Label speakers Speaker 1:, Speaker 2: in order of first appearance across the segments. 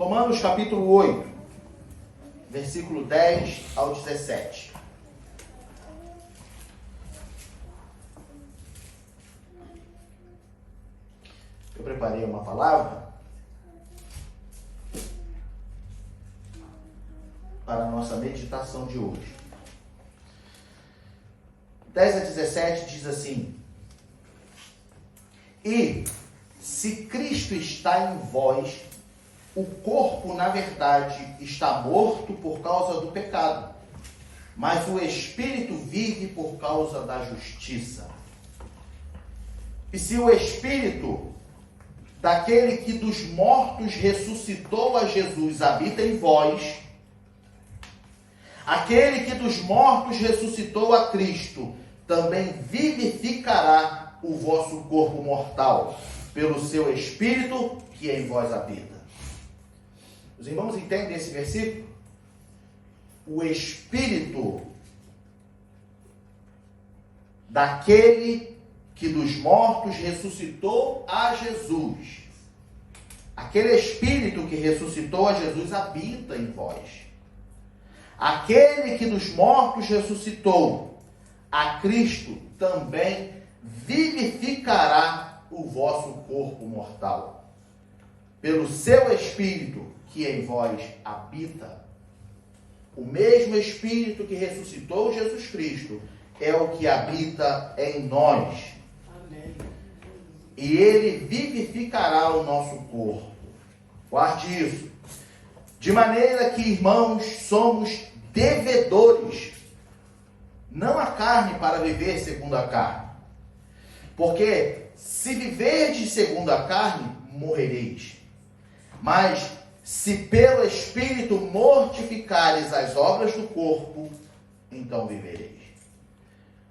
Speaker 1: Romanos capítulo 8, versículo 10 ao 17. Eu preparei uma palavra para a nossa meditação de hoje. 10 a 17 diz assim: E se Cristo está em vós, o corpo, na verdade, está morto por causa do pecado, mas o Espírito vive por causa da justiça. E se o Espírito daquele que dos mortos ressuscitou a Jesus habita em vós, aquele que dos mortos ressuscitou a Cristo também vivificará o vosso corpo mortal, pelo seu Espírito que em vós habita. Os irmãos entendem esse versículo? O Espírito daquele que dos mortos ressuscitou a Jesus. Aquele Espírito que ressuscitou a Jesus habita em vós. Aquele que dos mortos ressuscitou a Cristo também vivificará o vosso corpo mortal, pelo seu Espírito que em vós habita. O mesmo Espírito que ressuscitou Jesus Cristo é o que habita em nós. Amém. E ele vivificará o nosso corpo. Guarde isso. De maneira que, irmãos, somos devedores, não a carne para viver segundo a carne. Porque se viverdes segundo a carne, morrereis. Mas se pelo Espírito mortificares as obras do corpo, então vivereis.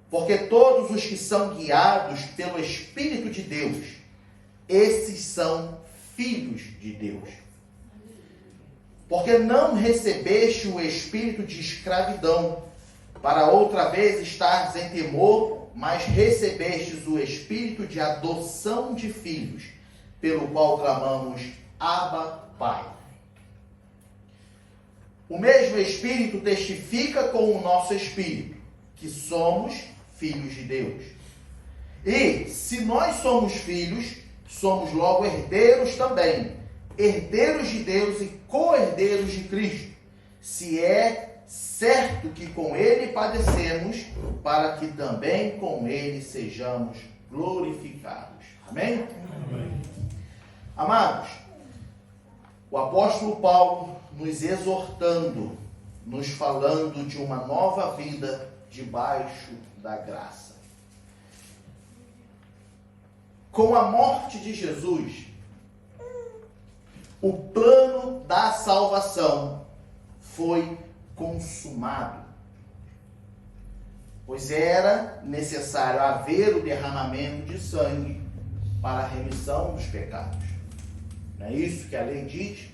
Speaker 1: Porque todos os que são guiados pelo Espírito de Deus, esses são filhos de Deus. Porque não recebeste o espírito de escravidão, para outra vez estares em temor, mas recebestes o espírito de adoção de filhos, pelo qual clamamos, Abba, Pai. O mesmo Espírito testifica com o nosso espírito que somos filhos de Deus. E, se nós somos filhos, somos logo herdeiros também, herdeiros de Deus e co-herdeiros de Cristo, se é certo que com Ele padecemos, para que também com Ele sejamos glorificados. Amém? Amém. Amados, o apóstolo Paulo nos exortando, nos falando de uma nova vida debaixo da graça. Com a morte de Jesus, o plano da salvação foi consumado, pois era necessário haver o derramamento de sangue para a remissão dos pecados. Não é isso que a lei diz?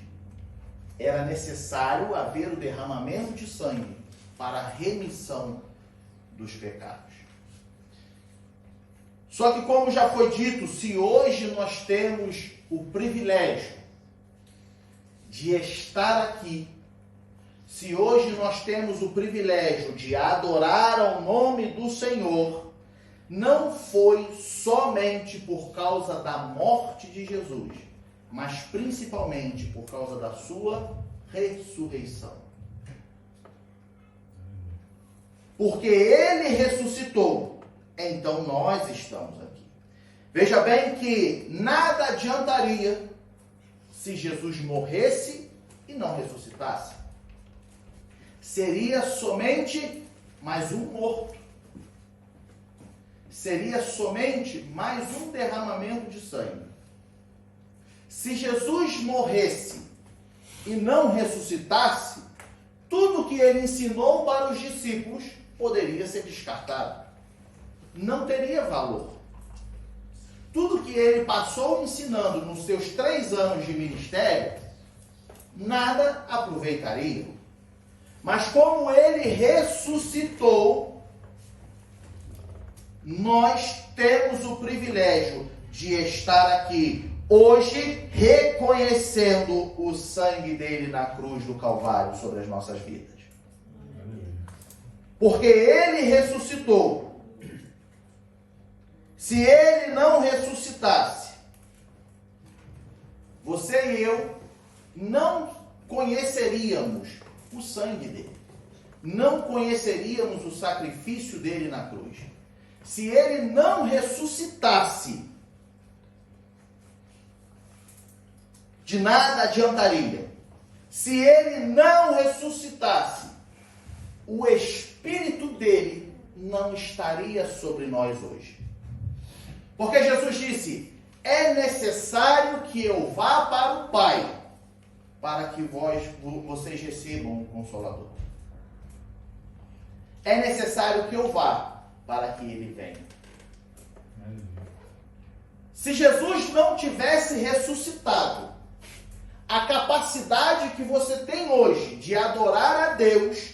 Speaker 1: Era necessário haver o derramamento de sangue para a remissão dos pecados. Só que, como já foi dito, se hoje nós temos o privilégio de estar aqui, se hoje nós temos o privilégio de adorar ao nome do Senhor, não foi somente por causa da morte de Jesus, mas principalmente por causa da sua ressurreição. Porque ele ressuscitou, então nós estamos aqui. Veja bem que nada adiantaria se Jesus morresse e não ressuscitasse. Seria somente mais um morto. Seria somente mais um derramamento de sangue. Se Jesus morresse e não ressuscitasse, tudo que ele ensinou para os discípulos poderia ser descartado. Não teria valor. Tudo que ele passou ensinando nos seus 3 anos de ministério, nada aproveitaria. Mas como ele ressuscitou, nós temos o privilégio de estar aqui hoje reconhecendo o sangue dele na cruz do Calvário sobre as nossas vidas. Porque ele ressuscitou. Se ele não ressuscitasse, você e eu não conheceríamos o sangue dele. Não conheceríamos o sacrifício dele na cruz. Se ele não ressuscitasse, de nada adiantaria. Se ele não ressuscitasse, o Espírito dele não estaria sobre nós hoje. Porque Jesus disse: é necessário que eu vá para o Pai, para que vocês recebam um Consolador. É necessário que eu vá, para que ele venha. Se Jesus não tivesse ressuscitado, a capacidade que você tem hoje de adorar a Deus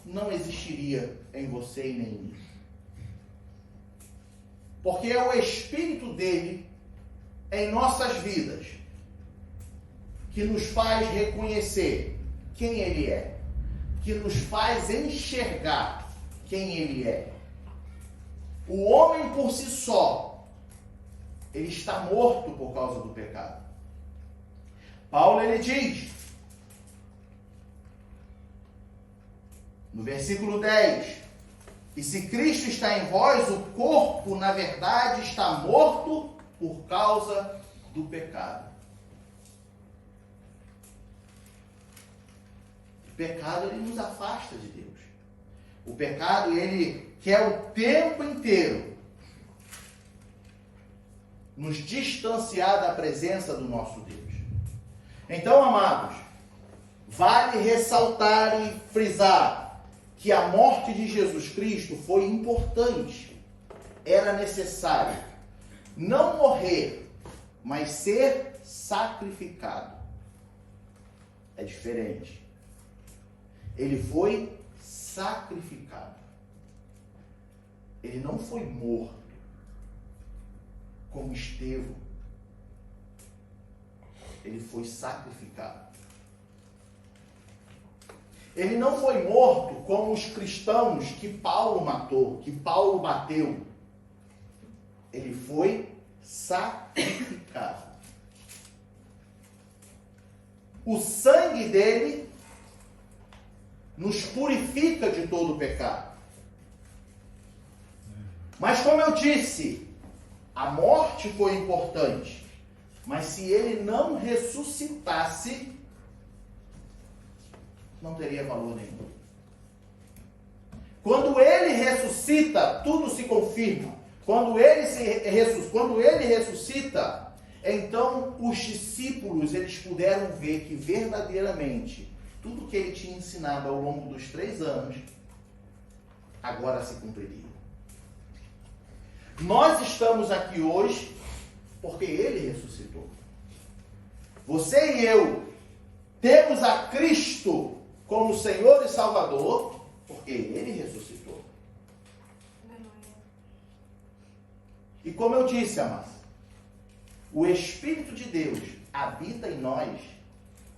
Speaker 1: não existiria em você e nem em mim. Porque é o Espírito dele em nossas vidas que nos faz reconhecer quem ele é, que nos faz enxergar quem ele é. O homem por si só, ele está morto por causa do pecado. Paulo, ele diz, no versículo 10, e se Cristo está em vós, o corpo, na verdade, está morto por causa do pecado. O pecado, ele nos afasta de Deus. O pecado, ele quer o tempo inteiro nos distanciar da presença do nosso Deus. Então, amados, vale ressaltar e frisar que a morte de Jesus Cristo foi importante. Era necessário não morrer, mas ser sacrificado. É diferente. Ele foi sacrificado. Ele não foi morto, como Estevão. Ele foi sacrificado. Ele não foi morto como os cristãos que Paulo matou, que Paulo bateu. Ele foi sacrificado. O sangue dele nos purifica de todo o pecado. Mas como eu disse, a morte foi importante. Mas se ele não ressuscitasse, não teria valor nenhum. Quando ele ressuscita, tudo se confirma. Quando ele ressuscita, então os discípulos, eles puderam ver que verdadeiramente tudo que ele tinha ensinado ao longo dos 3 anos, agora se cumpriria. Nós estamos aqui hoje porque ele ressuscitou. Você e eu temos a Cristo como Senhor e Salvador porque ele ressuscitou. E como eu disse, amados, o Espírito de Deus habita em nós,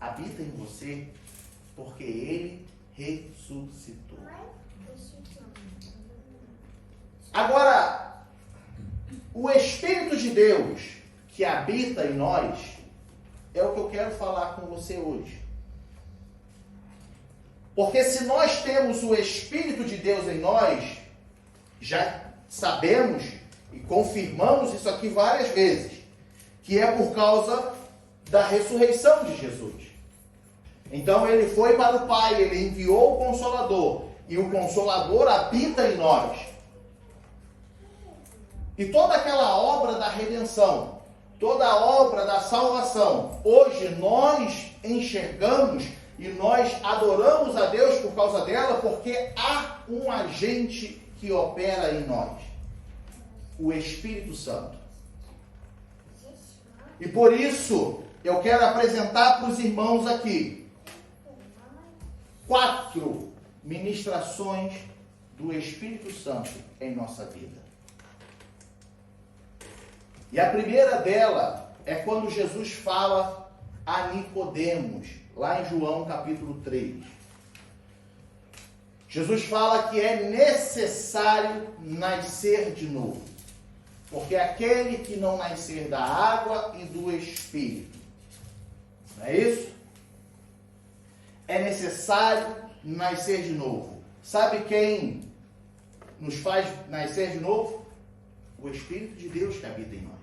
Speaker 1: habita em você, porque ele ressuscitou. Agora, o Espírito de Deus que habita em nós é o que eu quero falar com você hoje. Porque se nós temos o Espírito de Deus em nós, já sabemos e confirmamos isso aqui várias vezes, que é por causa da ressurreição de Jesus. Então ele foi para o Pai, ele enviou o Consolador, e o Consolador habita em nós. E toda aquela obra da redenção, toda a obra da salvação, hoje nós enxergamos e nós adoramos a Deus por causa dela, porque há um agente que opera em nós, o Espírito Santo. E por isso, eu quero apresentar para os irmãos aqui 4 ministrações do Espírito Santo em nossa vida. E a primeira dela é quando Jesus fala a Nicodemos, lá em João capítulo 3. Jesus fala que é necessário nascer de novo, porque aquele que não nascer da água e do Espírito, não é isso? É necessário nascer de novo. Sabe quem nos faz nascer de novo? O Espírito de Deus que habita em nós.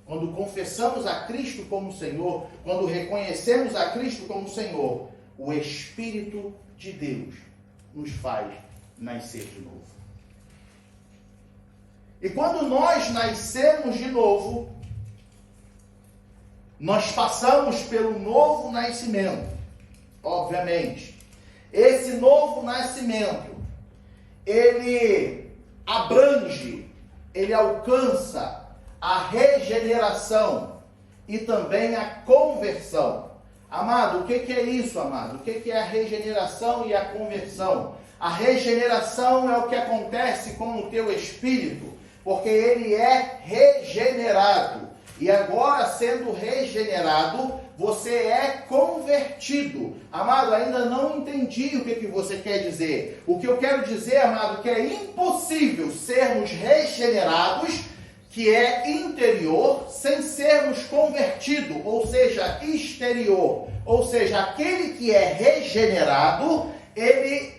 Speaker 1: Quando confessamos a Cristo como Senhor, quando reconhecemos a Cristo como Senhor, o Espírito de Deus nos faz nascer de novo. E quando nós nascemos de novo, nós passamos pelo novo nascimento. Obviamente, esse novo nascimento, ele abrange, ele alcança a regeneração e também a conversão. Amado, o que é isso, amado? O que é a regeneração e a conversão? A regeneração é o que acontece com o teu espírito, porque ele é regenerado. E agora, sendo regenerado, você é convertido. Amado, ainda não entendi o que você quer dizer. O que eu quero dizer, amado, que é impossível sermos regenerados, que é interior, sem sermos convertidos, ou seja, exterior. Ou seja, aquele que é regenerado, ele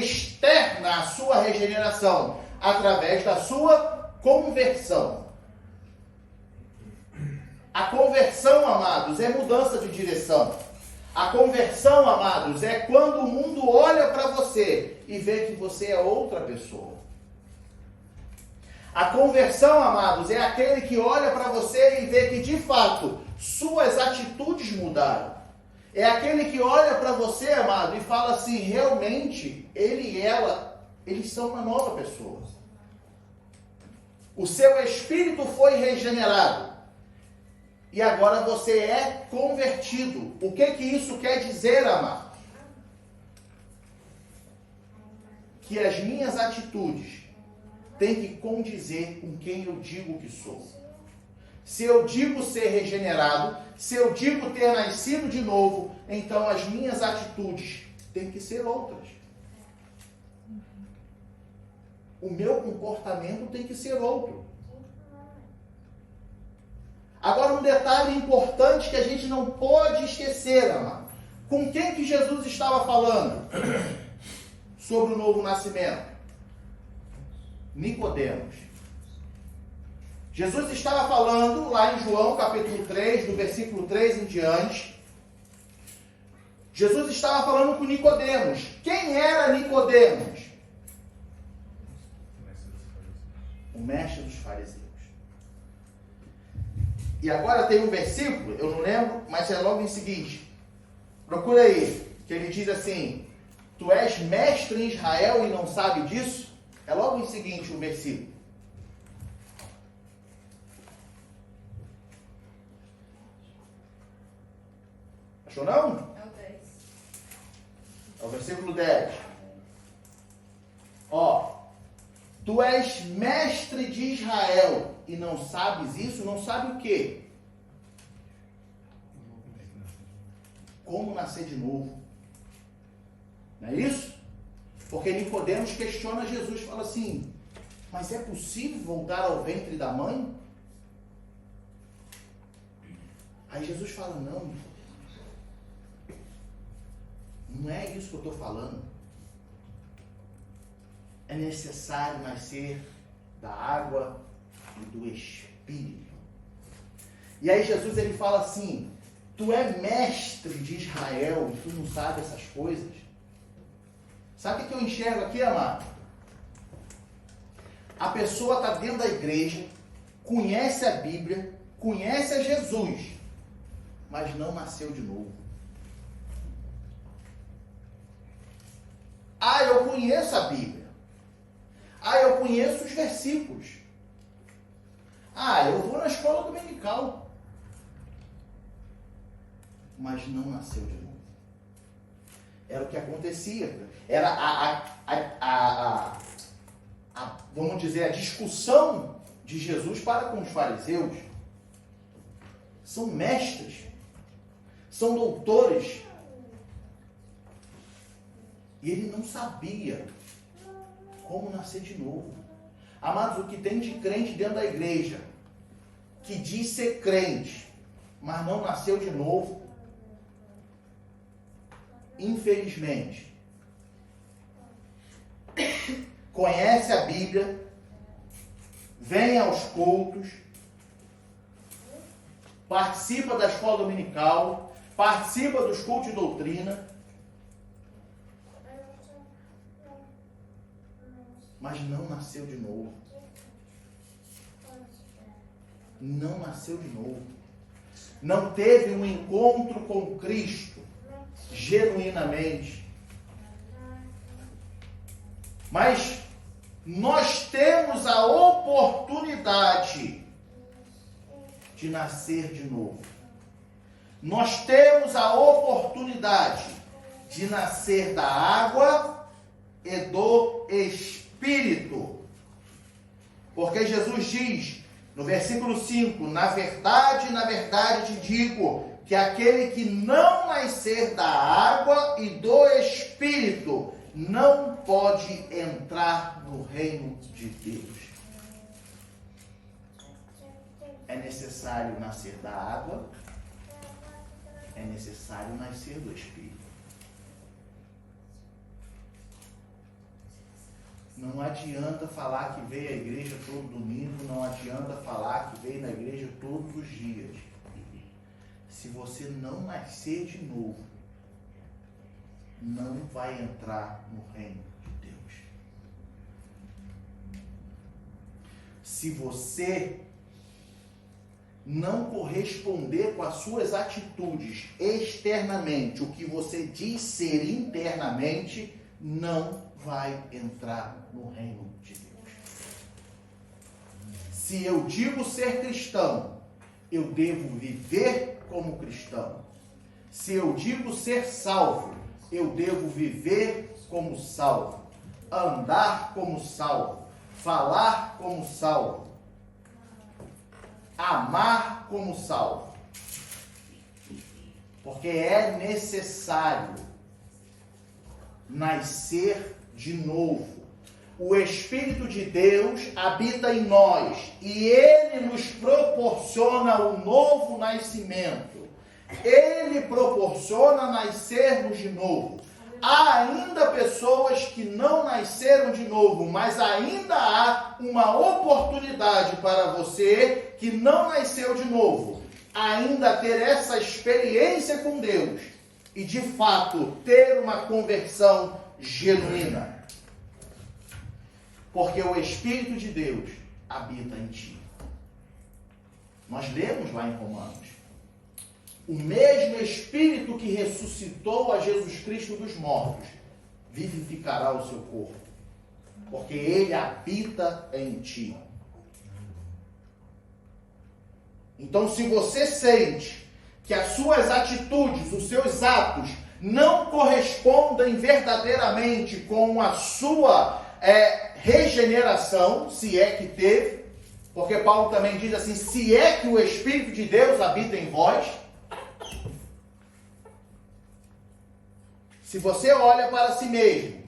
Speaker 1: externa a sua regeneração através da sua conversão. A conversão, amados, é mudança de direção. A conversão, amados, é quando o mundo olha para você e vê que você é outra pessoa. A conversão, amados, é aquele que olha para você e vê que, de fato, suas atitudes mudaram. É aquele que olha para você, amado, e fala assim, realmente, ele e ela, eles são uma nova pessoa. O seu espírito foi regenerado. E agora você é convertido. O que isso quer dizer, amado? Que as minhas atitudes têm que condizer com quem eu digo que sou. Se eu digo ser regenerado, se eu digo ter nascido de novo, então as minhas atitudes têm que ser outras. O meu comportamento tem que ser outro. Agora, um detalhe importante que a gente não pode esquecer, amado. Com quem que Jesus estava falando sobre o novo nascimento? Nicodemos. Jesus estava falando lá em João capítulo 3, do versículo 3 em diante. Jesus estava falando com Nicodemos. Quem era Nicodemos? O mestre dos fariseus. E agora tem um versículo, eu não lembro, mas é logo em seguinte. Procura aí, que ele diz assim, tu és mestre em Israel e não sabe disso? É logo em seguinte o versículo. Achou não?
Speaker 2: É o 10.
Speaker 1: É o versículo 10. Ó, tu és mestre de Israel e não sabes isso? Não sabe o quê? Como nascer de novo. Não é isso? Porque Nicodemos questiona Jesus, fala assim, mas é possível voltar ao ventre da mãe? Aí Jesus fala, não é isso que eu estou falando. É necessário nascer da água e do Espírito. E aí Jesus ele fala assim, tu é mestre de Israel e tu não sabe essas coisas? Sabe o que eu enxergo aqui, amado? A pessoa está dentro da igreja, conhece a Bíblia, conhece a Jesus, mas não nasceu de novo. Ah, eu conheço a Bíblia. Ah, eu conheço os versículos. Ah, eu vou na escola dominical. Mas não nasceu de novo. Era o que acontecia. Era vamos dizer, a discussão de Jesus para com os fariseus são mestres, são doutores. E ele não sabia como nascer de novo. Amados, o que tem de crente dentro da igreja, que diz ser crente, mas não nasceu de novo, infelizmente, conhece a Bíblia, vem aos cultos, participa da escola dominical, participa dos cultos de doutrina, mas não nasceu de novo. Não nasceu de novo. Não teve um encontro com Cristo genuinamente. Mas nós temos a oportunidade de nascer de novo. Nós temos a oportunidade de nascer da água e do Espírito. Porque Jesus diz, no versículo 5, na verdade te digo, que aquele que não nascer da água e do Espírito não pode entrar no reino de Deus. É necessário nascer da água, é necessário nascer do Espírito. Não adianta falar que veio à igreja todo domingo, não adianta falar que veio na igreja todos os dias. Se você não nascer de novo, não vai entrar no reino de Deus. Se você não corresponder com as suas atitudes externamente, o que você diz ser internamente, não vai entrar no reino de Deus. Se eu digo ser cristão, eu devo viver como cristão. Se eu digo ser salvo, eu devo viver como salvo, andar como salvo, falar como salvo, amar como salvo. Porque é necessário nascer de novo. O Espírito de Deus habita em nós e Ele nos proporciona o novo nascimento. Ele proporciona nascermos de novo. Há ainda pessoas que não nasceram de novo, mas ainda há uma oportunidade para você que não nasceu de novo, ainda ter essa experiência com Deus e de fato ter uma conversão genuína. Porque o Espírito de Deus habita em ti. Nós lemos lá em Romanos. O mesmo Espírito que ressuscitou a Jesus Cristo dos mortos vivificará o seu corpo, porque Ele habita em ti. Então, se você sente que as suas atitudes, os seus atos, não correspondem verdadeiramente com a sua regeneração, se é que teve, porque Paulo também diz assim, se é que o Espírito de Deus habita em vós. Se você olha para si mesmo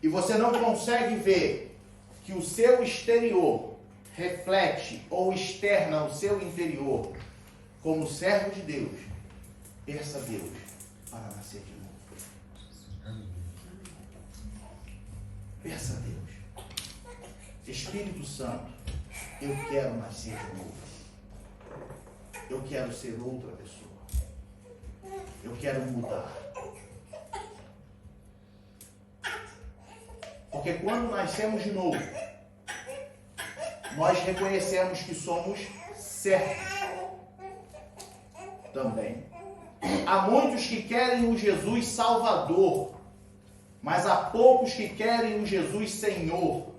Speaker 1: e você não consegue ver que o seu exterior reflete ou externa o seu interior como servo de Deus, peça a Deus para nascer de novo. Peça a Deus. Espírito Santo, eu quero nascer de novo. Eu quero ser outra pessoa. Eu quero mudar. Porque quando nascemos de novo, nós reconhecemos que somos certos também. Há muitos que querem o Jesus Salvador, mas há poucos que querem o Jesus Senhor.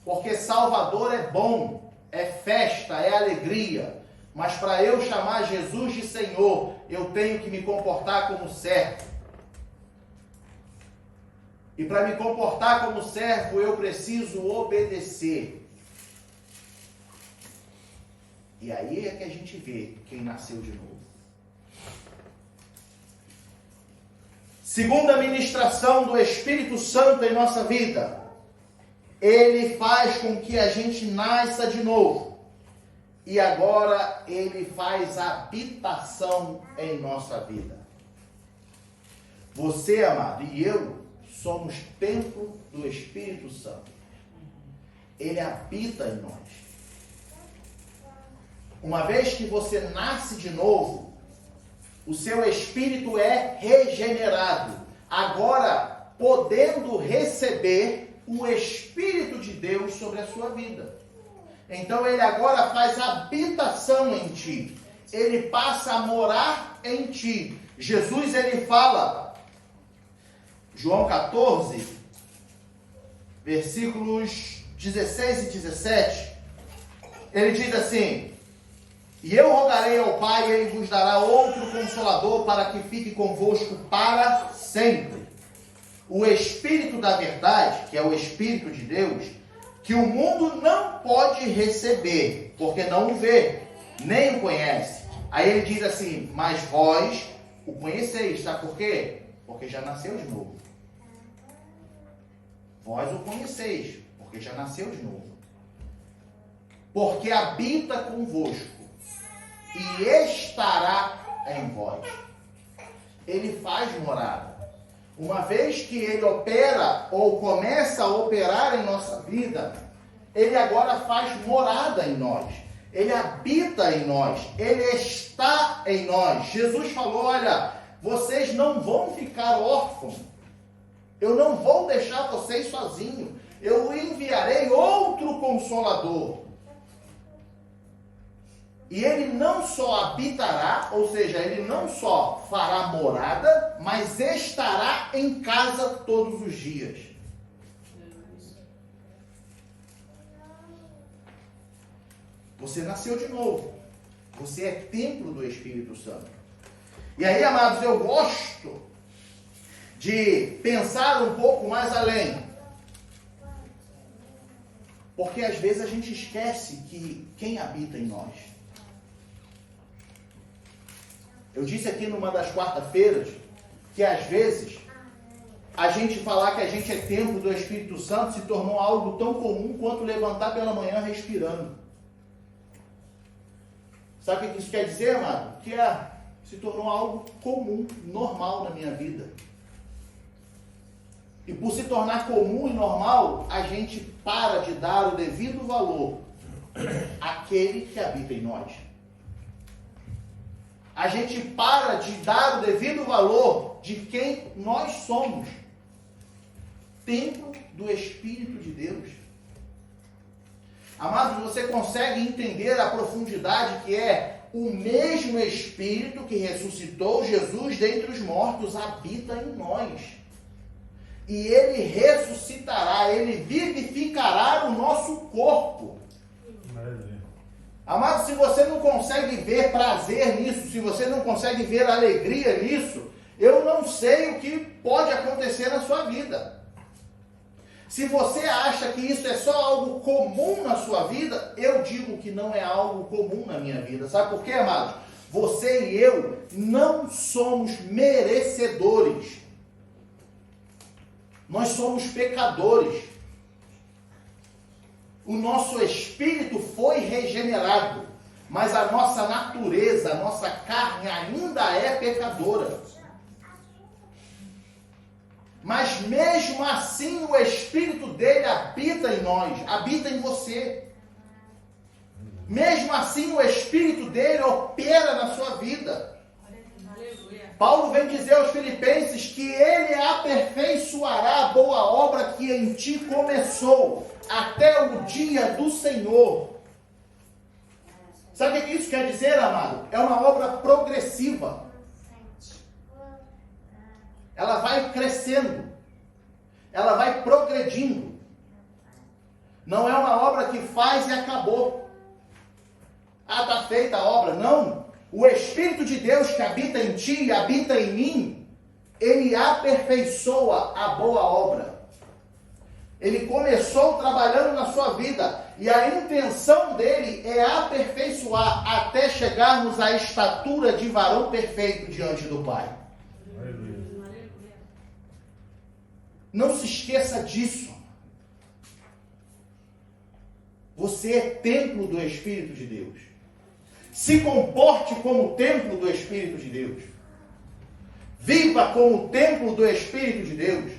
Speaker 1: Porque Salvador é bom, é festa, é alegria. Mas para eu chamar Jesus de Senhor, eu tenho que me comportar como servo. E para me comportar como servo, eu preciso obedecer. E aí é que a gente vê quem nasceu de novo. Segunda ministração do Espírito Santo em nossa vida. Ele faz com que a gente nasça de novo. E agora ele faz habitação em nossa vida. Você, amado, e eu somos templo do Espírito Santo. Ele habita em nós. Uma vez que você nasce de novo, o seu espírito é regenerado. Agora, podendo receber o Espírito de Deus sobre a sua vida. Então, ele agora faz habitação em ti. Ele passa a morar em ti. Jesus, ele fala, João 14, versículos 16 e 17, ele diz assim: e eu rogarei ao Pai, e ele vos dará outro Consolador para que fique convosco para sempre. O Espírito da verdade, que é o Espírito de Deus, que o mundo não pode receber, porque não o vê, nem o conhece. Aí ele diz assim: mas vós o conheceis. Sabe por quê? Porque já nasceu de novo. Vós o conheceis, porque já nasceu de novo. Porque habita convosco e estará em vós. Ele faz morada. Uma vez que ele opera ou começa a operar em nossa vida, ele agora faz morada em nós. Ele habita em nós. Ele está em nós. Jesus falou: olha, vocês não vão ficar órfãos. Eu não vou deixar vocês sozinhos. Eu enviarei outro Consolador. E ele não só habitará, ou seja, ele não só fará morada, mas estará em casa todos os dias. Você nasceu de novo. Você é templo do Espírito Santo. E aí, amados, eu gosto de pensar um pouco mais além. Porque às vezes a gente esquece que quem habita em nós. Eu disse aqui numa das quarta-feiras que às vezes a gente falar que a gente é templo do Espírito Santo se tornou algo tão comum quanto levantar pela manhã respirando. Sabe o que isso quer dizer, amado? Que se tornou algo comum, normal na minha vida. E por se tornar comum e normal, a gente para de dar o devido valor àquele que habita em nós. A gente para de dar o devido valor de quem nós somos. Templo do Espírito de Deus. Amados, você consegue entender a profundidade que é o mesmo Espírito que ressuscitou Jesus dentre os mortos habita em nós. E ele ressuscitará, ele vivificará o nosso corpo. Amado, se você não consegue ver prazer nisso, se você não consegue ver alegria nisso, eu não sei o que pode acontecer na sua vida. Se você acha que isso é só algo comum na sua vida, eu digo que não é algo comum na minha vida. Sabe por quê, amado? Você e eu não somos merecedores. Nós somos pecadores. O nosso espírito foi regenerado, mas a nossa natureza, a nossa carne ainda é pecadora. Mas mesmo assim o Espírito dele habita em nós, habita em você. Mesmo assim o Espírito dele opera na sua vida. Paulo vem dizer aos Filipenses que ele aperfeiçoará a boa obra que em ti começou, até o dia do Senhor. Sabe o que isso quer dizer, amado? É uma obra progressiva. Ela vai crescendo. Ela vai progredindo. Não é uma obra que faz e acabou. Está feita a obra. Não. O Espírito de Deus que habita em ti e habita em mim, ele aperfeiçoa a boa obra. Ele começou trabalhando na sua vida e a intenção dele é aperfeiçoar até chegarmos à estatura de varão perfeito diante do Pai. Não se esqueça disso. Você é templo do Espírito de Deus. Se comporte como templo do Espírito de Deus. Viva como templo do Espírito de Deus.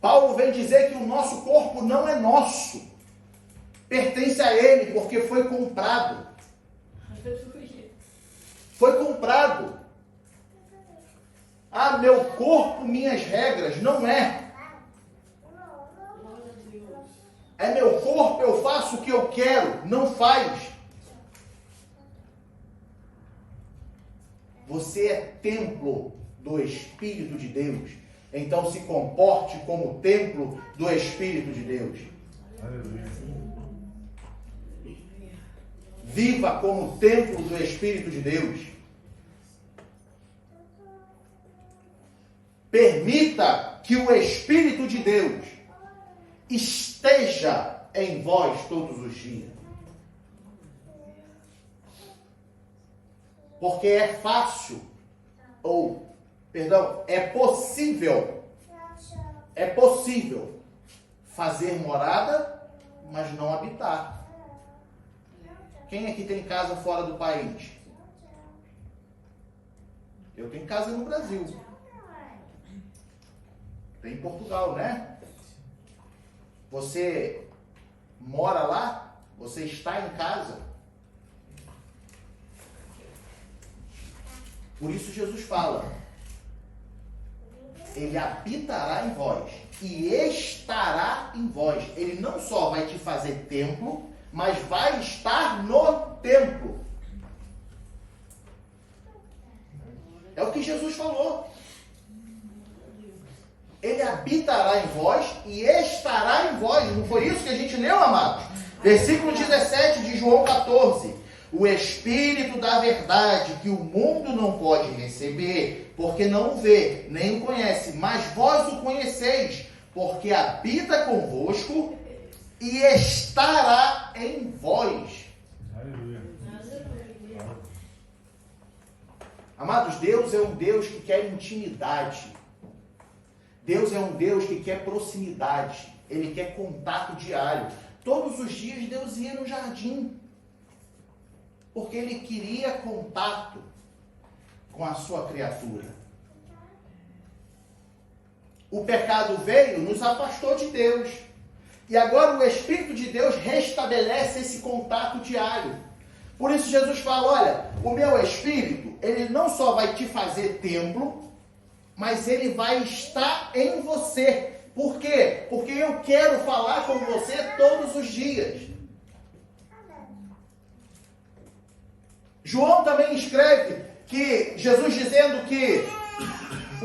Speaker 1: Paulo vem dizer que o nosso corpo não é nosso. Pertence a Ele, porque foi comprado. Foi comprado. Ah, meu corpo, minhas regras. Não é. É meu corpo, eu faço o que eu quero. Não faz. Você é templo do Espírito de Deus. Então se comporte como templo do Espírito de Deus. Viva como templo do Espírito de Deus. Permita que o Espírito de Deus esteja em vós todos os dias. Porque é fácil, é possível fazer morada, mas não habitar. Quem aqui tem casa fora do país? Eu tenho casa no Brasil. Tem em Portugal, né? Você mora lá? Você está em casa? Por isso Jesus fala, Ele habitará em vós e estará em vós. Ele não só vai te fazer templo, mas vai estar no templo. É o que Jesus falou. Ele habitará em vós e estará em vós. Não foi isso que a gente leu, amados? Versículo 17 de João 14. O Espírito da verdade, que o mundo não pode receber, porque não o vê, nem o conhece, mas vós o conheceis, porque habita convosco e estará em vós. Aleluia. Amados, Deus é um Deus que quer intimidade. Deus é um Deus que quer proximidade. Ele quer contato diário. Todos os dias Deus ia no jardim, porque Ele queria contato com a sua criatura. O pecado veio, nos afastou de Deus. E agora o Espírito de Deus restabelece esse contato diário. Por isso Jesus fala, olha, o meu Espírito, ele não só vai te fazer templo, mas ele vai estar em você. Por quê? Porque eu quero falar com você todos os dias. João também escreve que Jesus dizendo que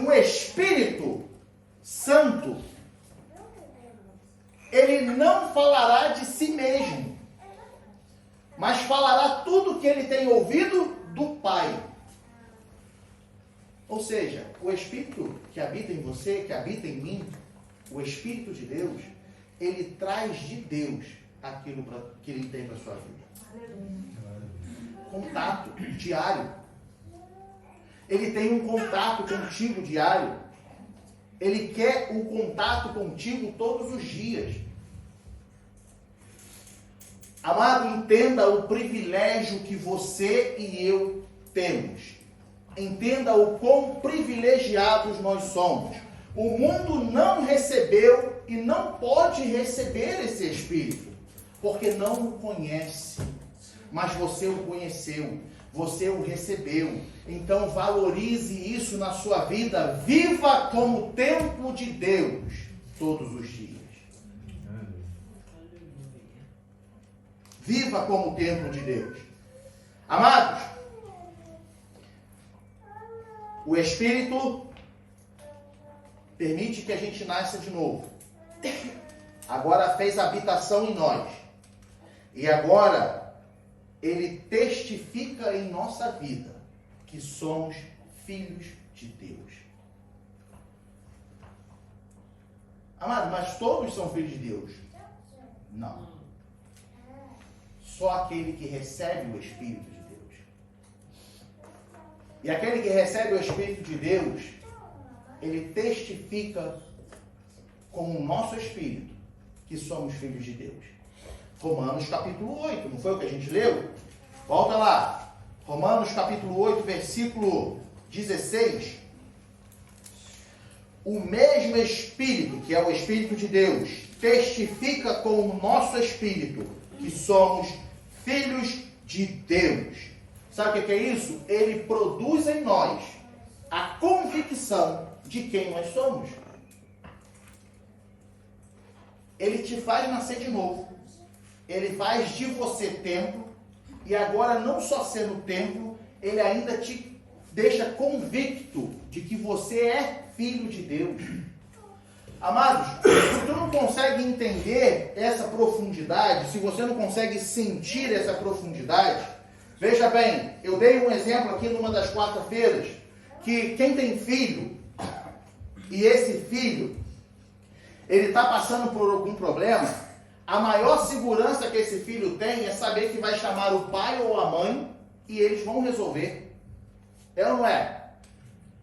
Speaker 1: o Espírito Santo, ele não falará de si mesmo, mas falará tudo que ele tem ouvido do Pai. Ou seja, o Espírito que habita em você, que habita em mim, o Espírito de Deus, ele traz de Deus aquilo que ele tem para a sua vida. Contato diário. Ele tem um contato contigo diário. Ele quer um contato contigo todos os dias. Amado, entenda o privilégio que você e eu temos. Entenda o quão privilegiados nós somos. O mundo não recebeu e não pode receber esse Espírito, porque não o conhece. Mas você o conheceu, você o recebeu. Então valorize isso na sua vida. Viva como templo de Deus todos os dias. Viva como templo de Deus. Amados, o Espírito permite que a gente nasça de novo. Agora fez habitação em nós. E agora ele testifica em nossa vida que somos filhos de Deus. Amado, mas todos são filhos de Deus? Não. Só aquele que recebe o Espírito de Deus. E aquele que recebe o Espírito de Deus, ele testifica com o nosso espírito que somos filhos de Deus. Romanos capítulo 8, não foi o que a gente leu? Volta lá. Romanos capítulo 8, versículo 16. O mesmo Espírito, que é o Espírito de Deus, testifica com o nosso espírito que somos filhos de Deus. Sabe o que é isso? Ele produz em nós a convicção de quem nós somos. Ele te faz nascer de novo. Ele faz de você templo. E agora, não só sendo templo, ele ainda te deixa convicto de que você é filho de Deus. Amados, se tu não consegue entender essa profundidade, se você não consegue sentir essa profundidade, veja bem, eu dei um exemplo aqui numa das quarta-feiras, que quem tem filho, e esse filho, ele está passando por algum problema, a maior segurança que esse filho tem é saber que vai chamar o pai ou a mãe e eles vão resolver. É ou não é?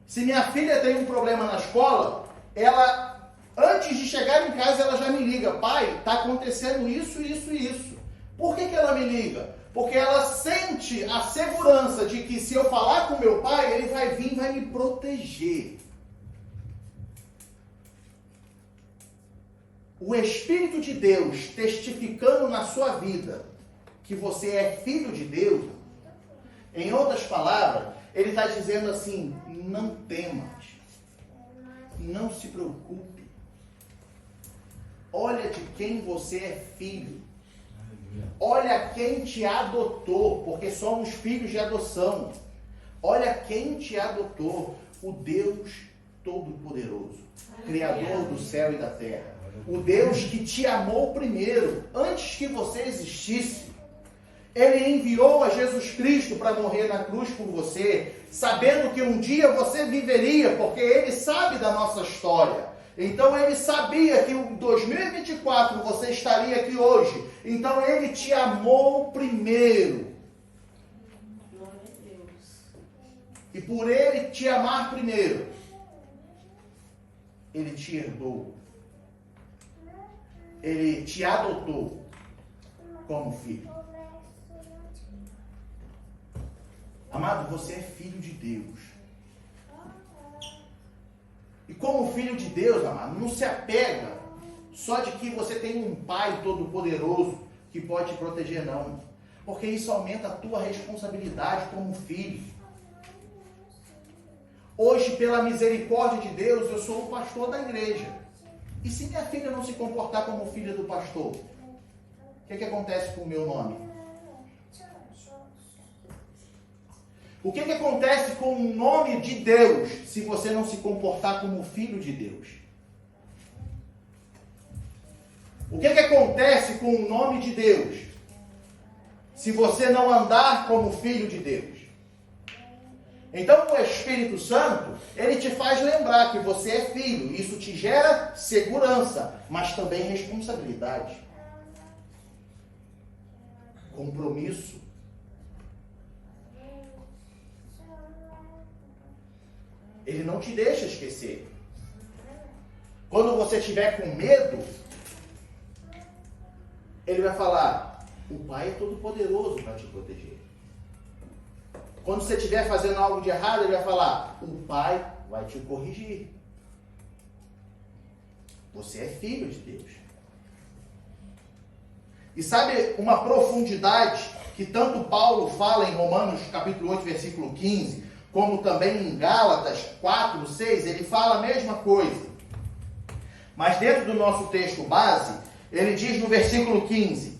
Speaker 1: Se minha filha tem um problema na escola, ela, antes de chegar em casa, ela já me liga. Pai, está acontecendo isso, isso e isso. Por que ela me liga? Porque ela sente a segurança de que se eu falar com meu pai, ele vai vir e vai me proteger. O Espírito de Deus testificando na sua vida que você é filho de Deus, em outras palavras, ele está dizendo assim: não temas, não se preocupe, olha de quem você é filho, olha quem te adotou, porque somos filhos de adoção, olha quem te adotou, o Deus Todo-Poderoso, Criador do céu e da terra. O Deus que te amou primeiro, antes que você existisse. Ele enviou a Jesus Cristo para morrer na cruz por você, sabendo que um dia você viveria, porque Ele sabe da nossa história. Então Ele sabia que em 2024 você estaria aqui hoje. Então Ele te amou primeiro.
Speaker 2: Glória a Deus.
Speaker 1: E por Ele te amar primeiro, Ele te herdou. Ele te adotou como filho. Amado, você é filho de Deus. E como filho de Deus, amado, não se apega só de que você tem um pai todo-poderoso que pode te proteger, não. Porque isso aumenta a tua responsabilidade como filho. Hoje, pela misericórdia de Deus, eu sou o pastor da igreja. E se minha filha não se comportar como filha do pastor, o que acontece com o meu nome? O que acontece com o nome de Deus se você não se comportar como filho de Deus? O que acontece com o nome de Deus se você não andar como filho de Deus? Então o Espírito Santo, ele te faz lembrar que você é filho. Isso te gera segurança, mas também responsabilidade. Compromisso. Ele não te deixa esquecer. Quando você estiver com medo, ele vai falar: o Pai é todo-poderoso para te proteger. Quando você estiver fazendo algo de errado, ele vai falar: o Pai vai te corrigir. Você é filho de Deus. E sabe uma profundidade que tanto Paulo fala em Romanos capítulo 8, versículo 15, como também em Gálatas 4, 6, ele fala a mesma coisa. Mas dentro do nosso texto base, ele diz no versículo 15: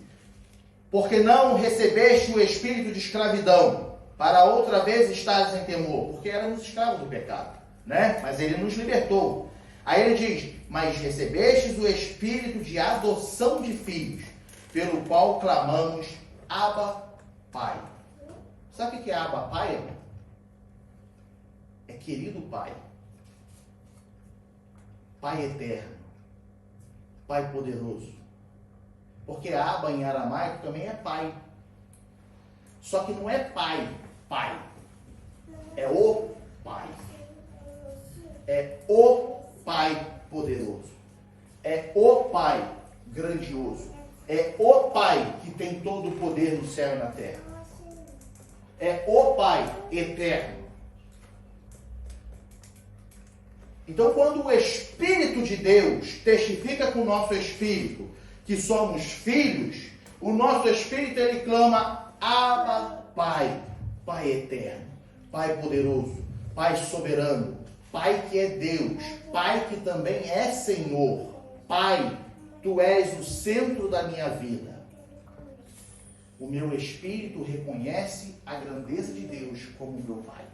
Speaker 1: porque não recebeste o espírito de escravidão, para outra vez estares em temor, porque éramos escravos do pecado, né? Mas ele nos libertou. Aí ele diz: mas recebestes o espírito de adoção de filhos, pelo qual clamamos: Abba, Pai. Sabe o que é Abba, Pai, irmão? É querido Pai. Pai eterno. Pai poderoso. Porque Abba em aramaico também é pai. Só que não é pai, pai. É o pai. É o pai poderoso. É o pai grandioso. É o pai que tem todo o poder no céu e na terra. É o pai eterno. Então, quando o Espírito de Deus testifica com o nosso espírito que somos filhos, o nosso espírito ele clama: Abba, Pai, Pai eterno, Pai poderoso, Pai soberano, Pai que é Deus, Pai que também é Senhor. Pai, Tu és o centro da minha vida. O meu espírito reconhece a grandeza de Deus como meu Pai.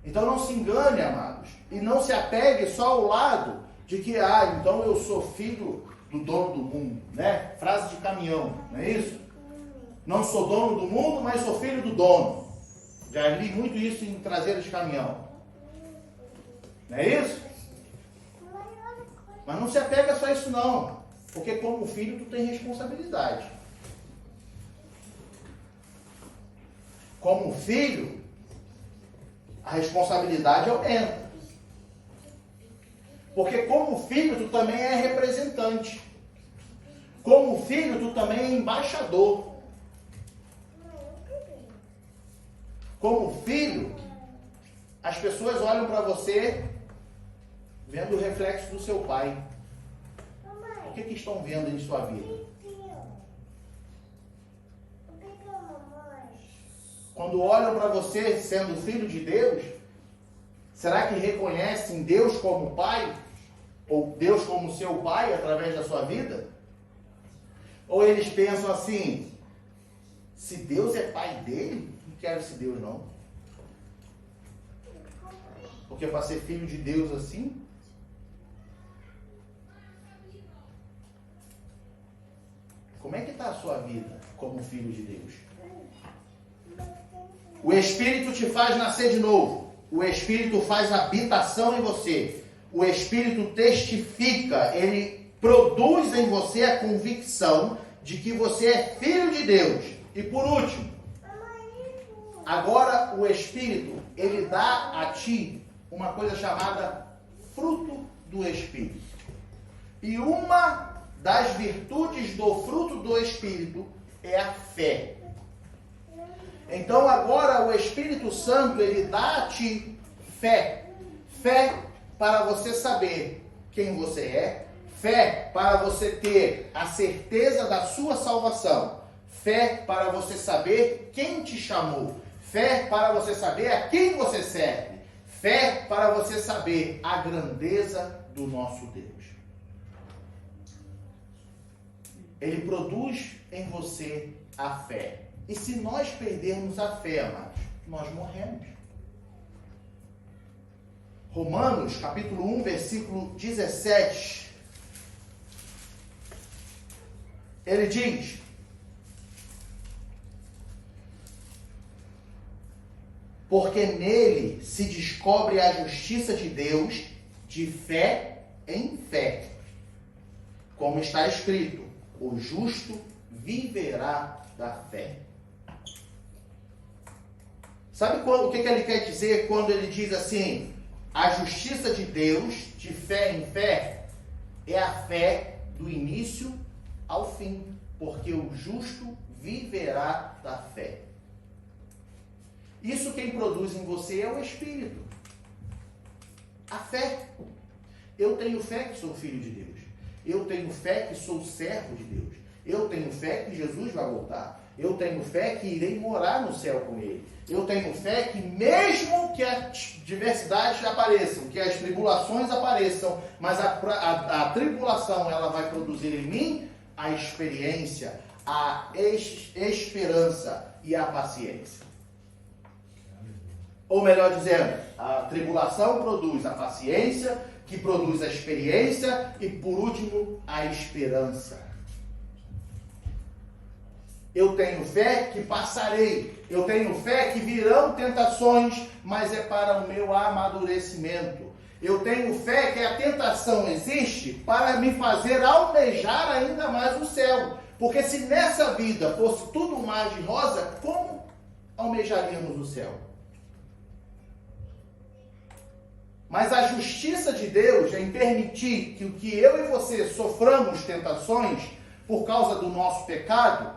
Speaker 1: Então não se engane, amados, e não se apegue só ao lado de que, então eu sou filho do dono do mundo, né? Frase de caminhão, não é isso? Não sou dono do mundo, mas sou filho do dono. Já li muito isso em traseira de caminhão. Não é isso? Mas não se apega só a isso não, porque como filho tu tem responsabilidade. Como filho, a responsabilidade aumenta. Porque como filho, tu também é representante. Como filho, tu também é embaixador. Como filho, as pessoas olham para você vendo o reflexo do seu pai. O que estão vendo em sua vida? Quando olham para você sendo filho de Deus, será que reconhecem Deus como pai? Ou Deus como seu pai através da sua vida? Ou eles pensam assim: se Deus é pai dele, não quero esse Deus não. Porque para ser filho de Deus assim, como é que está a sua vida como filho de Deus? O Espírito te faz nascer de novo. O Espírito faz habitação em você. O Espírito testifica, ele produz em você a convicção de que você é filho de Deus. E por último, agora o Espírito, ele dá a ti uma coisa chamada fruto do Espírito. E uma das virtudes do fruto do Espírito é a fé. Então agora o Espírito Santo, ele dá a ti fé. Fé para você saber quem você é. Fé para você ter a certeza da sua salvação. Fé para você saber quem te chamou. Fé para você saber a quem você serve. Fé para você saber a grandeza do nosso Deus. Ele produz em você a fé. E se nós perdermos a fé, amados, nós morremos. Romanos, capítulo 1, versículo 17. Ele diz: porque nele se descobre a justiça de Deus de fé em fé. Como está escrito: o justo viverá da fé. Sabe o que ele quer dizer quando ele diz assim: a justiça de Deus, de fé em fé, é a fé do início ao fim, porque o justo viverá da fé. Isso quem produz em você é o Espírito. A fé. Eu tenho fé que sou filho de Deus. Eu tenho fé que sou servo de Deus. Eu tenho fé que Jesus vai voltar. Eu tenho fé que irei morar no céu com Ele. Eu tenho fé que mesmo que as diversidades apareçam, que as tribulações apareçam, mas a tribulação ela vai produzir em mim a experiência, a esperança e a paciência. Ou melhor dizendo, a tribulação produz a paciência, que produz a experiência e, por último, a esperança. Eu tenho fé que passarei. Eu tenho fé que virão tentações, mas é para o meu amadurecimento. Eu tenho fé que a tentação existe para me fazer almejar ainda mais o céu. Porque se nessa vida fosse tudo mais de rosa, como almejaríamos o céu? Mas a justiça de Deus em permitir que o que eu e você soframos tentações por causa do nosso pecado,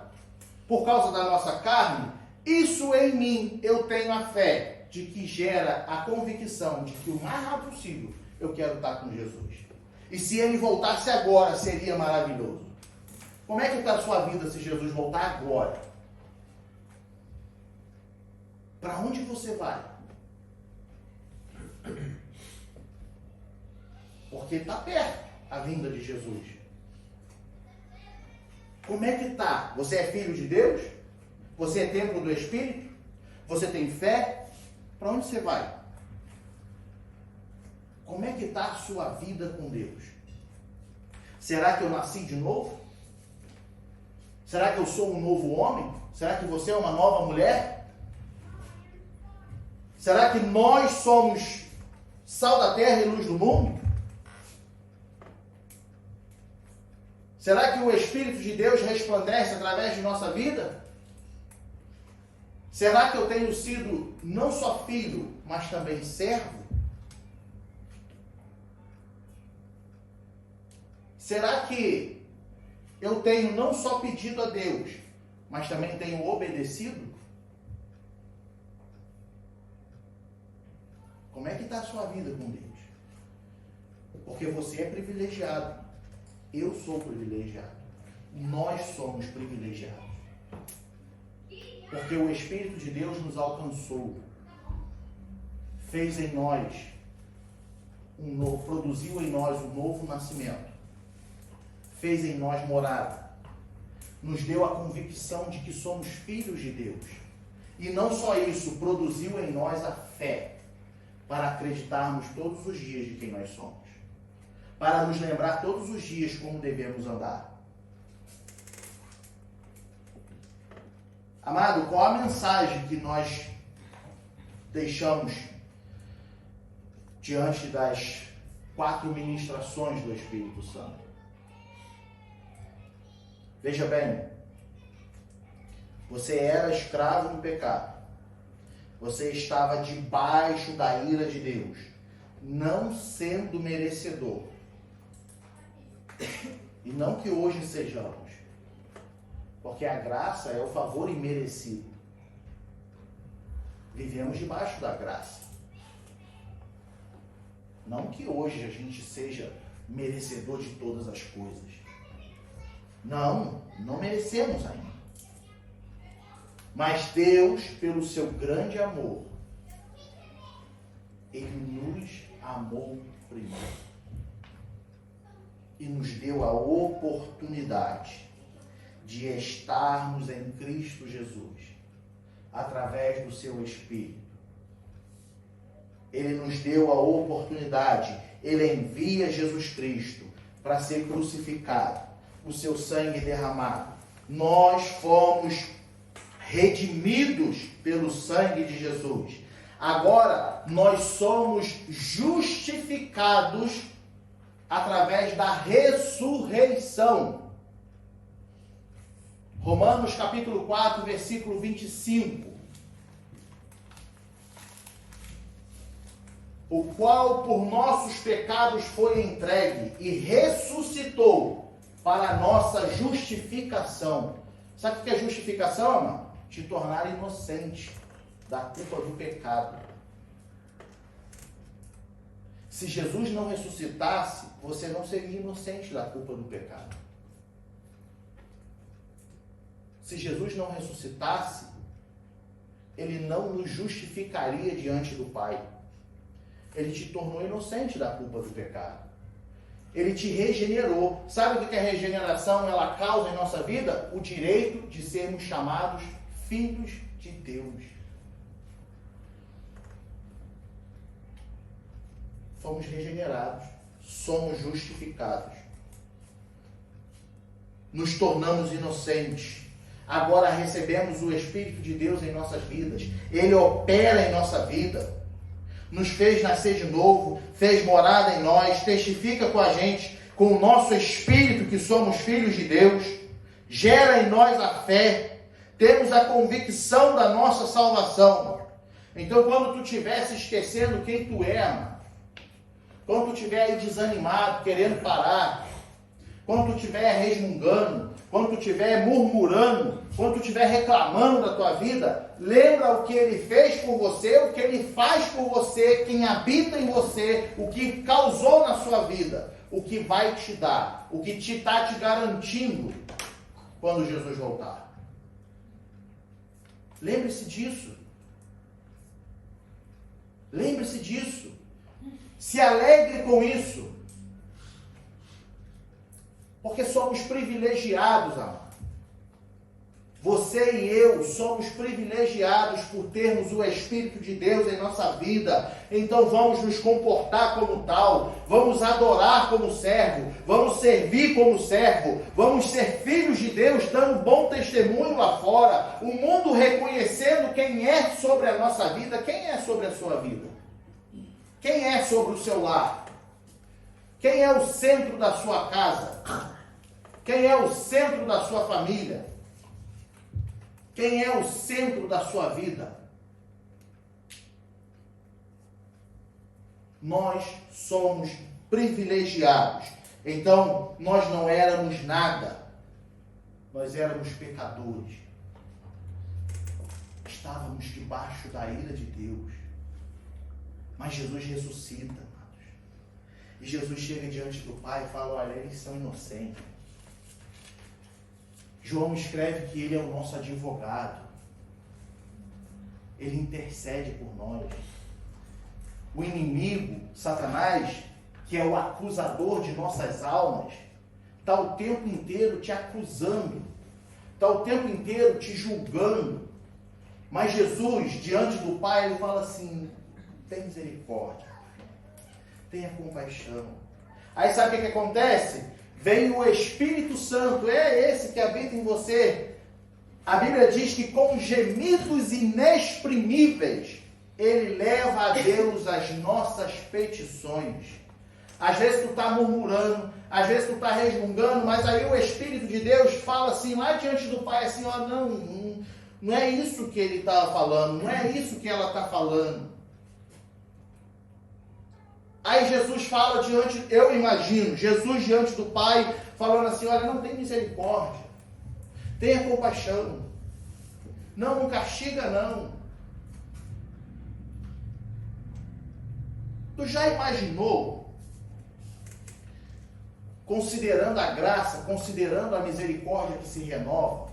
Speaker 1: por causa da nossa carne, isso em mim eu tenho a fé de que gera a convicção de que o mais rápido possível eu quero estar com Jesus. E se ele voltasse agora, seria maravilhoso. Como é que está a sua vida se Jesus voltar agora? Para onde você vai? Porque está perto a vinda de Jesus. Como é que está? Você é filho de Deus? Você é templo do Espírito? Você tem fé? Para onde você vai? Como é que está a sua vida com Deus? Será que eu nasci de novo? Será que eu sou um novo homem? Será que você é uma nova mulher? Será que nós somos sal da terra e luz do mundo? Será que o Espírito de Deus resplandece através de nossa vida? Será que eu tenho sido não só filho, mas também servo? Será que eu tenho não só pedido a Deus, mas também tenho obedecido? Como é que está a sua vida com Deus? Porque você é privilegiado. Eu sou privilegiado. Nós somos privilegiados. Porque o Espírito de Deus nos alcançou. Fez em nós produziu em nós um novo nascimento. Fez em nós morada. Nos deu a convicção de que somos filhos de Deus. E não só isso, produziu em nós a fé para acreditarmos todos os dias de quem nós somos. Para nos lembrar todos os dias como devemos andar. Amado, qual a mensagem que nós deixamos diante das 4 ministrações do Espírito Santo? Veja bem, você era escravo do pecado. Você estava debaixo da ira de Deus, não sendo merecedor. E não que hoje sejamos. Porque a graça é o favor imerecido. Vivemos debaixo da graça. Não que hoje a gente seja merecedor de todas as coisas. Não merecemos ainda. Mas Deus, pelo seu grande amor, Ele nos amou primeiro. E nos deu a oportunidade de estarmos em Cristo Jesus, através do seu Espírito. Ele nos deu a oportunidade, Ele envia Jesus Cristo para ser crucificado, o seu sangue derramado. Nós fomos redimidos pelo sangue de Jesus. Agora, nós somos justificados através da ressurreição. Romanos capítulo 4, versículo 25. O qual por nossos pecados foi entregue e ressuscitou para a nossa justificação. Sabe o que é justificação, irmão? Te tornar inocente da culpa do pecado. Se Jesus não ressuscitasse, você não seria inocente da culpa do pecado. Se Jesus não ressuscitasse, Ele não nos justificaria diante do Pai. Ele te tornou inocente da culpa do pecado. Ele te regenerou. Sabe o que a regeneração ela causa em nossa vida? O direito de sermos chamados filhos de Deus. Fomos regenerados. Somos justificados. Nos tornamos inocentes. Agora recebemos o Espírito de Deus em nossas vidas. Ele opera em nossa vida. nos fez nascer de novo, fez morada em nós, testifica com a gente, com o nosso espírito que somos filhos de Deus, gera em nós a fé, temos a convicção da nossa salvação. Então, quando tu estiver se esquecendo quem tu é, mano, quando tu estiver aí desanimado, querendo parar, quando tu estiver resmungando, quando tu estiver murmurando, quando tu estiver reclamando da tua vida, lembra o que Ele fez por você, o que Ele faz por você, quem habita em você, o que causou na sua vida, o que vai te dar, o que está te garantindo quando Jesus voltar. Lembre-se disso. Lembre-se disso. Se alegre com isso. Porque somos privilegiados, amado. Você e eu somos privilegiados por termos o Espírito de Deus em nossa vida. Então vamos nos comportar como tal. Vamos adorar como servo. Vamos servir como servo. Vamos ser filhos de Deus, dando bom testemunho lá fora. O mundo reconhecendo quem é sobre a nossa vida. Quem é sobre a sua vida? Quem é sobre o seu lar? Quem é o centro da sua casa? Quem é o centro da sua família? Quem é o centro da sua vida? Nós somos privilegiados. Então, nós não éramos nada. Nós éramos pecadores. Estávamos debaixo da ira de Deus. Mas Jesus ressuscita, amados. E Jesus chega diante do Pai e fala, olha, eles são inocentes. João escreve que Ele é o nosso advogado. Ele intercede por nós. O inimigo, Satanás, que é o acusador de nossas almas, está o tempo inteiro te acusando. Está o tempo inteiro te julgando. Mas Jesus, diante do Pai, Ele fala assim, tem misericórdia. Tenha compaixão. Aí sabe o que acontece? Vem o Espírito Santo, é esse que habita em você. A Bíblia diz que com gemidos inexprimíveis, Ele leva a Deus as nossas petições. Às vezes tu está murmurando, às vezes tu está resmungando, mas aí o Espírito de Deus fala assim, lá diante do Pai, assim, ó, não é isso que Ele está falando, não é isso que ela está falando. Aí Jesus fala diante, eu imagino, Jesus diante do Pai, falando assim, olha, não tem misericórdia, tenha compaixão, não castiga não. Tu já imaginou, considerando a graça, considerando a misericórdia que se renova,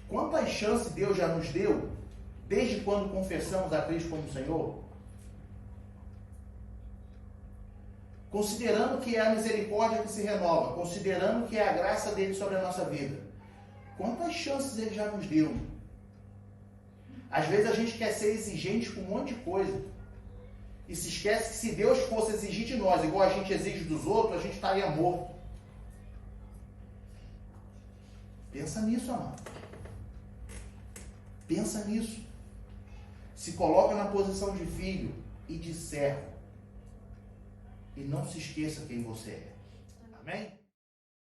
Speaker 1: quantas chances Deus já nos deu, desde quando confessamos a Cristo como Senhor? Considerando que é a misericórdia que se renova, considerando que é a graça dele sobre a nossa vida, quantas chances ele já nos deu? Às vezes a gente quer ser exigente com um monte de coisa, e se esquece que se Deus fosse exigir de nós, igual a gente exige dos outros, a gente estaria morto. Pensa nisso, amado. Pensa nisso. Se coloca na posição de filho e de servo. E não se esqueça quem você é. Amém?